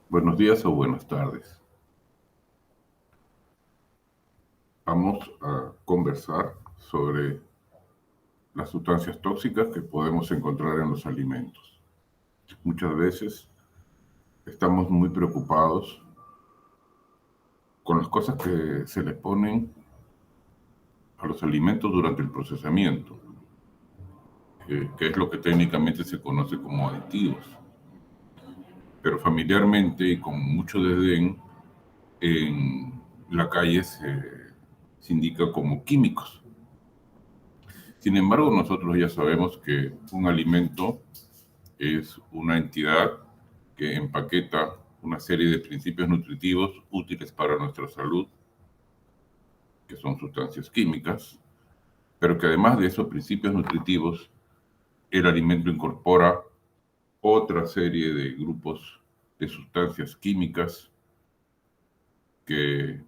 Buenos días o buenas tardes. Vamos a conversar sobre las sustancias tóxicas que podemos encontrar en los alimentos. Muchas veces estamos muy preocupados con las cosas que se le ponen a los alimentos durante el procesamiento, que es lo que técnicamente se conoce como aditivos. Pero familiarmente y con mucho desdén, en la calle se indica como químicos. Sin embargo, nosotros ya sabemos que un alimento es una entidad que empaqueta una serie de principios nutritivos útiles para nuestra salud, que son sustancias químicas, pero que además de esos principios nutritivos, el alimento incorpora otra serie de grupos de sustancias químicas que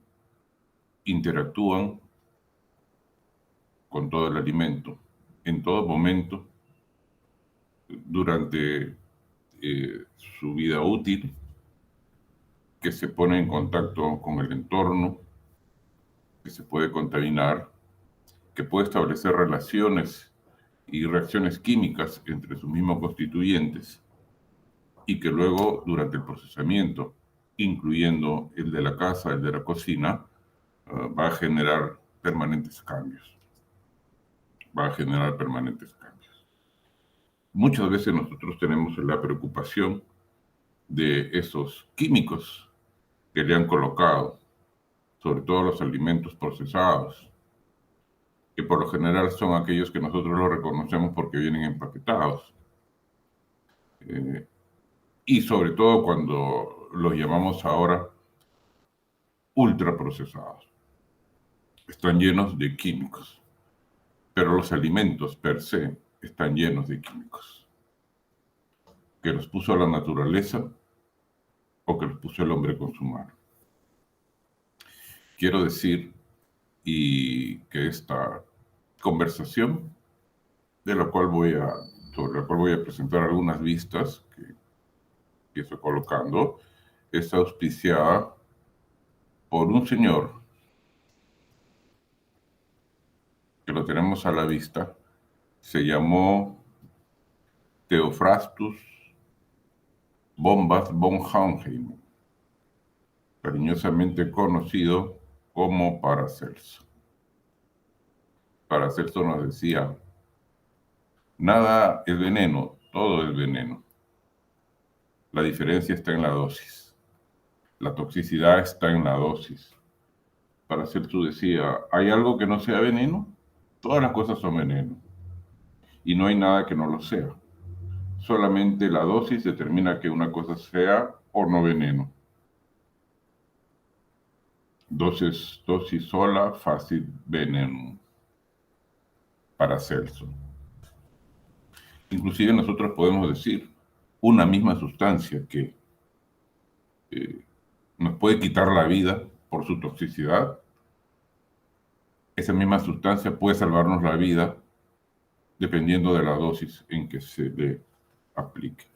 interactúan con todo el alimento en todo momento durante su vida útil, que se pone en contacto con el entorno, que se puede contaminar, que puede establecer relaciones y reacciones químicas entre sus mismos constituyentes y que luego durante el procesamiento, incluyendo el de la casa, el de la cocina, va a generar permanentes cambios. Va a generar permanentes cambios. Muchas veces nosotros tenemos la preocupación de esos químicos que le han colocado, sobre todo los alimentos procesados, que por lo general son aquellos que nosotros los reconocemos porque vienen empaquetados. Y sobre todo cuando los llamamos ahora ultraprocesados. Están llenos de químicos, pero los alimentos per se están llenos de químicos, que los puso la naturaleza o que los puso el hombre con su mano. Quiero decir y que esta conversación, sobre la cual voy a presentar algunas vistas que estoy colocando, es auspiciada por un señor que lo tenemos a la vista. Se llamó Theophrastus Bombas von Hohenheim, cariñosamente conocido como Paracelso. Paracelso nos decía: nada es veneno, todo es veneno. La diferencia está en la dosis. La toxicidad está en la dosis. Paracelso decía: ¿hay algo que no sea veneno? Todas las cosas son veneno. Y no hay nada que no lo sea. Solamente la dosis determina que una cosa sea o no veneno. Dosis sola, facit venenum. Paracelso. Inclusive nosotros podemos decir una misma sustancia que nos puede quitar la vida por su toxicidad. Esa misma sustancia puede salvarnos la vida dependiendo de la dosis en que se le aplique.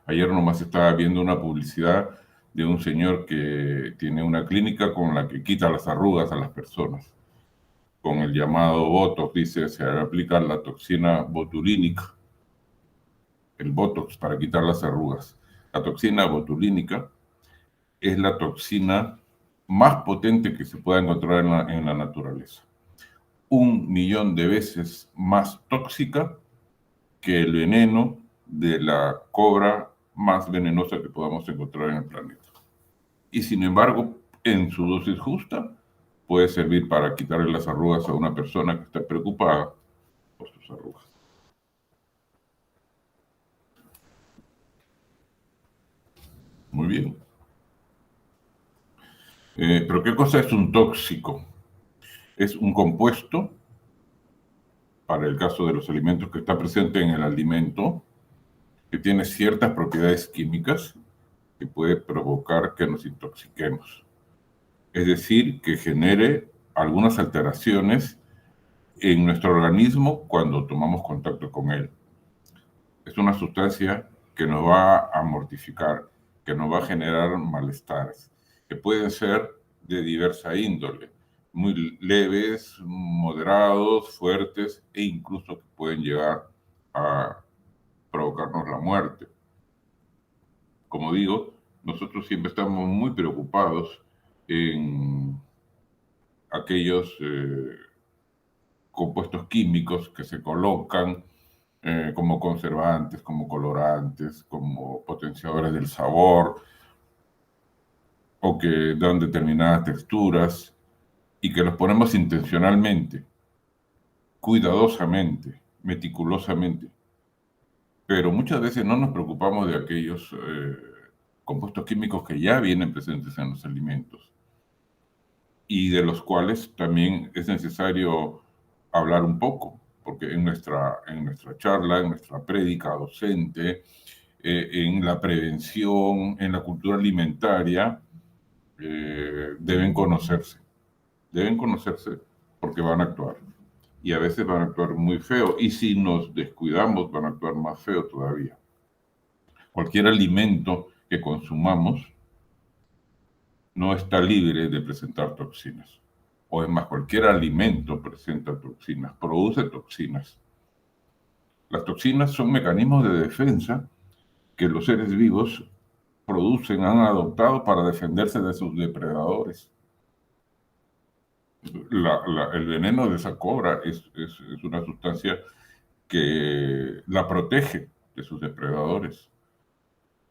Ayer nomás estaba viendo una publicidad de un señor que tiene una clínica con la que quita las arrugas a las personas. Con el llamado Botox, dice, se aplica la toxina botulínica, el Botox para quitar las arrugas. La toxina botulínica es la toxina más potente que se pueda encontrar en la naturaleza. 1.000.000 de veces más tóxica que el veneno de la cobra más venenosa que podamos encontrar en el planeta. Y sin embargo, en su dosis justa, puede servir para quitarle las arrugas a una persona que está preocupada por sus arrugas. Muy bien. Pero ¿qué cosa es un tóxico? Es un compuesto, para el caso de los alimentos, que está presente en el alimento, que tiene ciertas propiedades químicas que puede provocar que nos intoxiquemos. Es decir, que genere algunas alteraciones en nuestro organismo cuando tomamos contacto con él. Es una sustancia que nos va a mortificar, que nos va a generar malestares, que pueden ser de diversa índole, muy leves, moderados, fuertes e incluso que pueden llegar a provocarnos la muerte. Como digo, nosotros siempre estamos muy preocupados en aquellos compuestos químicos que se colocan como conservantes, como colorantes, como potenciadores del sabor o que dan determinadas texturas y que los ponemos intencionalmente, cuidadosamente, meticulosamente. Pero muchas veces no nos preocupamos de aquellos compuestos químicos que ya vienen presentes en los alimentos y de los cuales también es necesario hablar un poco, porque en nuestra charla, en nuestra prédica docente, en la prevención, en la cultura alimentaria, deben conocerse porque van a actuar. Y a veces van a actuar muy feo, y si nos descuidamos van a actuar más feo todavía. Cualquier alimento que consumamos no está libre de presentar toxinas. O es más, cualquier alimento presenta toxinas, produce toxinas. Las toxinas son mecanismos de defensa que los seres vivos han adoptado para defenderse de sus depredadores. El veneno de esa cobra es una sustancia que la protege de sus depredadores.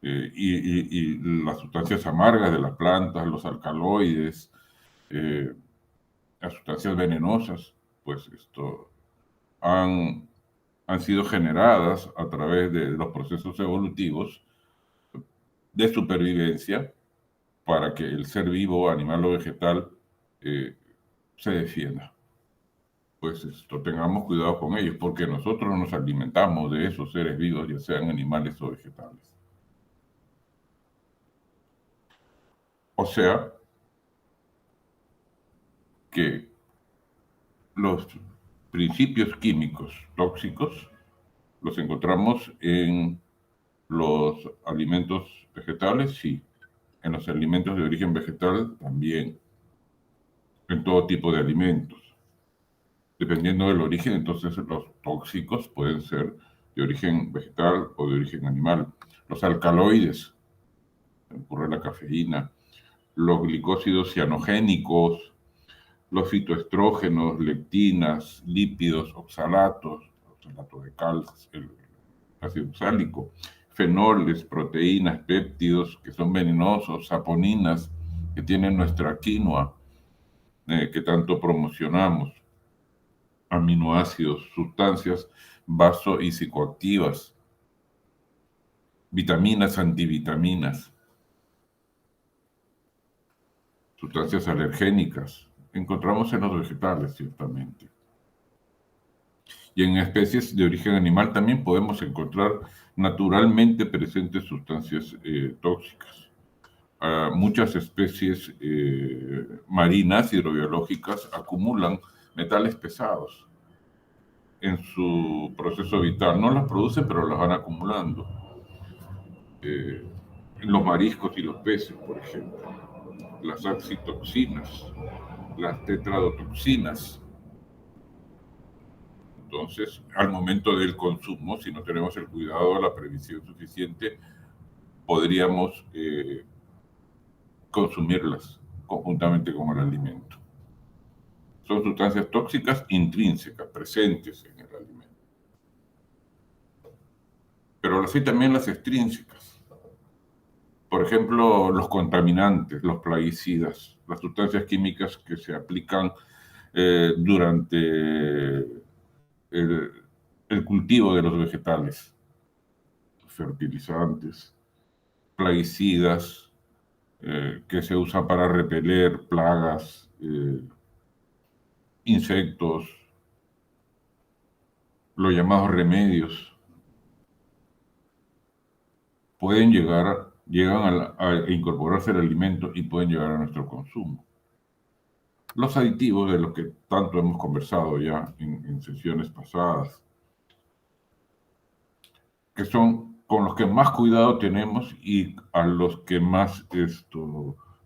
Y las sustancias amargas de las plantas, los alcaloides, eh, las sustancias venenosas, pues han, han sido generadas a través de los procesos evolutivos de supervivencia para que el ser vivo, animal o vegetal, eh, se defienda. Pues tengamos cuidado con ellos, porque nosotros nos alimentamos de esos seres vivos, ya sean animales o vegetales. O sea, que los principios químicos tóxicos los encontramos en los alimentos vegetales, sí. En los alimentos de origen vegetal también. En todo tipo de alimentos. Dependiendo del origen, entonces los tóxicos pueden ser de origen vegetal o de origen animal. Los alcaloides, ocurre la cafeína, los glicósidos cianogénicos, los fitoestrógenos, lectinas, lípidos, oxalatos, oxalato de cal, el ácido oxálico, fenoles, proteínas, péptidos que son venenosos, saponinas que tienen nuestra quinoa, que tanto promocionamos, aminoácidos, sustancias vaso y psicoactivas, vitaminas, antivitaminas, sustancias alergénicas. Encontramos en los vegetales, ciertamente. Y en especies de origen animal también podemos encontrar naturalmente presentes sustancias tóxicas. Muchas especies marinas hidrobiológicas acumulan metales pesados en su proceso vital. No las producen, pero las van acumulando. Los mariscos y los peces, por ejemplo. Las oxitoxinas, las tetradotoxinas. Entonces, al momento del consumo, si no tenemos el cuidado, la previsión suficiente, podríamos consumirlas conjuntamente con el alimento. Son sustancias tóxicas intrínsecas, presentes en el alimento. Pero hay también las extrínsecas. Por ejemplo, los contaminantes, los plaguicidas, las sustancias químicas que se aplican durante el cultivo de los vegetales, fertilizantes, plaguicidas que se usan para repeler plagas, insectos, los llamados remedios, llegan a incorporarse al alimento y pueden llegar a nuestro consumo. Los aditivos de los que tanto hemos conversado ya en sesiones pasadas, que son con los que más cuidado tenemos y a los que más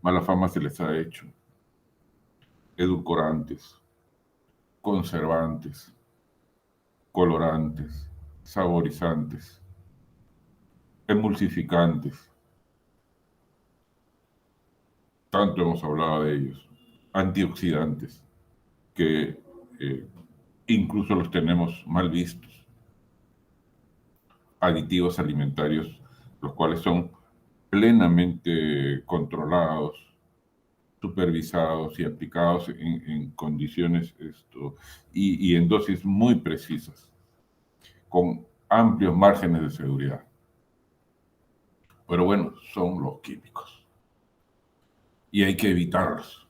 mala fama se les ha hecho. Edulcorantes, conservantes, colorantes, saborizantes, emulsificantes. Tanto hemos hablado de ellos. Antioxidantes, que incluso los tenemos mal vistos. Aditivos alimentarios, los cuales son plenamente controlados, supervisados y aplicados en condiciones y en dosis muy precisas, con amplios márgenes de seguridad. Pero bueno, son los químicos y hay que evitarlos.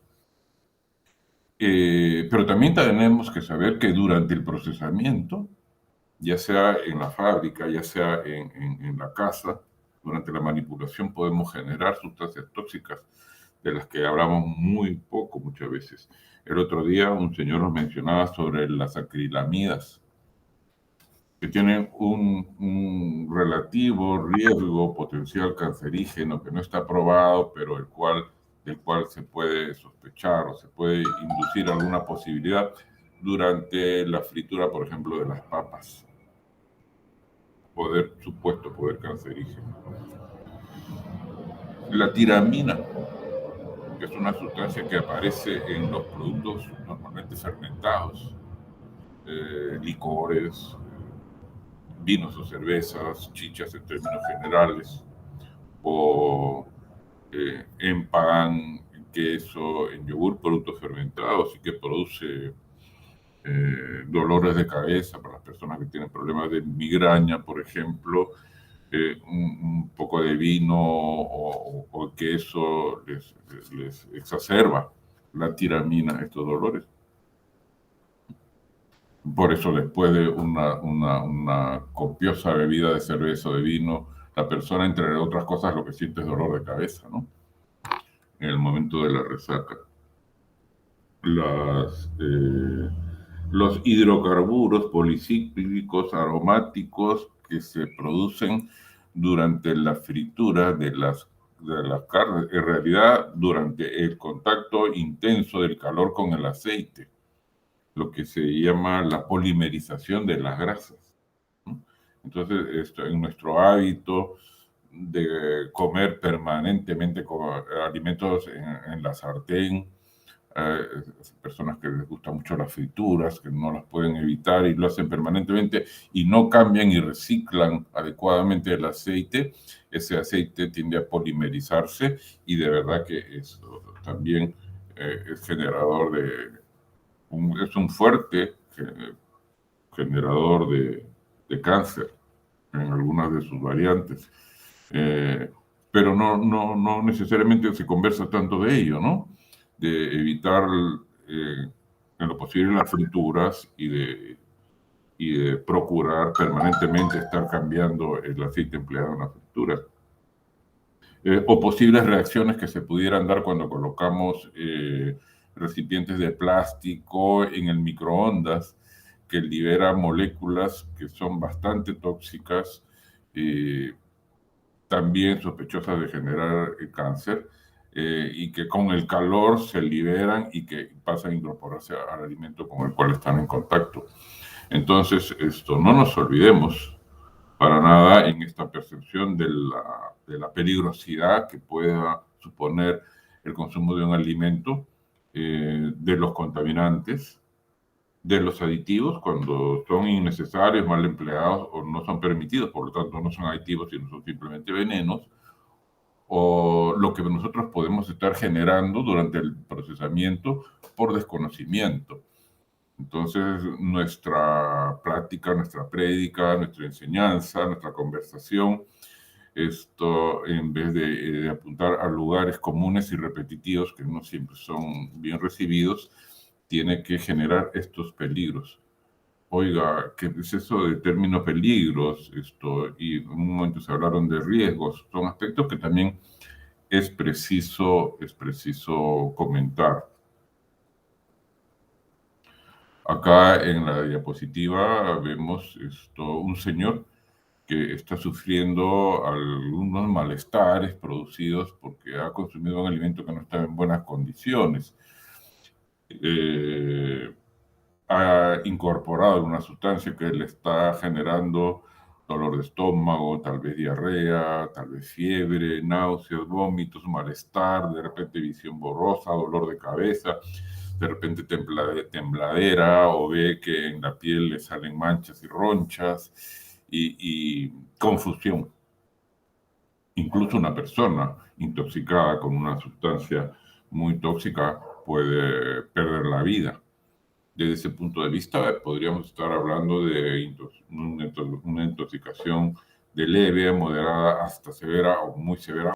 Pero también tenemos que saber que durante el procesamiento, ya sea en la fábrica, ya sea en la casa, durante la manipulación podemos generar sustancias tóxicas de las que hablamos muy poco muchas veces. El otro día un señor nos mencionaba sobre las acrilamidas, que tienen un relativo riesgo potencial cancerígeno que no está probado, pero del cual se puede sospechar o se puede inducir alguna posibilidad durante la fritura, por ejemplo, de las papas. Supuesto poder cancerígeno. La tiramina, que es una sustancia que aparece en los productos normalmente fermentados, licores, vinos o cervezas, chichas en términos generales, o en pan, en queso, en yogur, productos fermentados y que produce dolores de cabeza para las personas que tienen problemas de migraña, por ejemplo. Un poco de vino o queso les exacerba la tiramina, estos dolores. Por eso después de una copiosa bebida de cerveza o de vino, la persona, entre otras cosas, lo que siente es dolor de cabeza, ¿no? En el momento de la resaca. Los hidrocarburos policíclicos aromáticos que se producen durante la fritura de las carnes, en realidad durante el contacto intenso del calor con el aceite, lo que se llama la polimerización de las grasas, ¿no? Entonces, en nuestro hábito de comer permanentemente alimentos en la sartén, personas que les gustan mucho las frituras, que no las pueden evitar y lo hacen permanentemente y no cambian y reciclan adecuadamente el aceite, ese aceite tiende a polimerizarse y de verdad que eso también es generador es un fuerte generador de cáncer en algunas de sus variantes. Pero no necesariamente se conversa tanto de ello, ¿no? De evitar en lo posible las frituras y de procurar permanentemente estar cambiando el aceite empleado en la fritura. O posibles reacciones que se pudieran dar cuando colocamos recipientes de plástico en el microondas, que libera moléculas que son bastante tóxicas, también sospechosas de generar cáncer, y que con el calor se liberan y que pasan a incorporarse al alimento con el cual están en contacto. Entonces, no nos olvidemos para nada en esta percepción de la peligrosidad que pueda suponer el consumo de un alimento, de los contaminantes, de los aditivos cuando son innecesarios, mal empleados o no son permitidos, por lo tanto no son aditivos sino son simplemente venenos, o lo que nosotros podemos estar generando durante el procesamiento por desconocimiento. Entonces, nuestra práctica, nuestra prédica, nuestra enseñanza, nuestra conversación, en vez de apuntar a lugares comunes y repetitivos que no siempre son bien recibidos, tiene que generar estos peligros. Oiga, ¿qué es eso de términos peligros? Y en un momento se hablaron de riesgos. Son aspectos que también es preciso comentar. Acá en la diapositiva vemos un señor que está sufriendo algunos malestares producidos porque ha consumido un alimento que no está en buenas condiciones. Ha incorporado una sustancia que le está generando dolor de estómago, tal vez diarrea, tal vez fiebre, náuseas, vómitos, malestar, de repente visión borrosa, dolor de cabeza, de repente tembladera, o ve que en la piel le salen manchas y ronchas y confusión. Incluso una persona intoxicada con una sustancia muy tóxica puede perder la vida. Desde ese punto de vista, podríamos estar hablando de una intoxicación de leve, moderada hasta severa o muy severa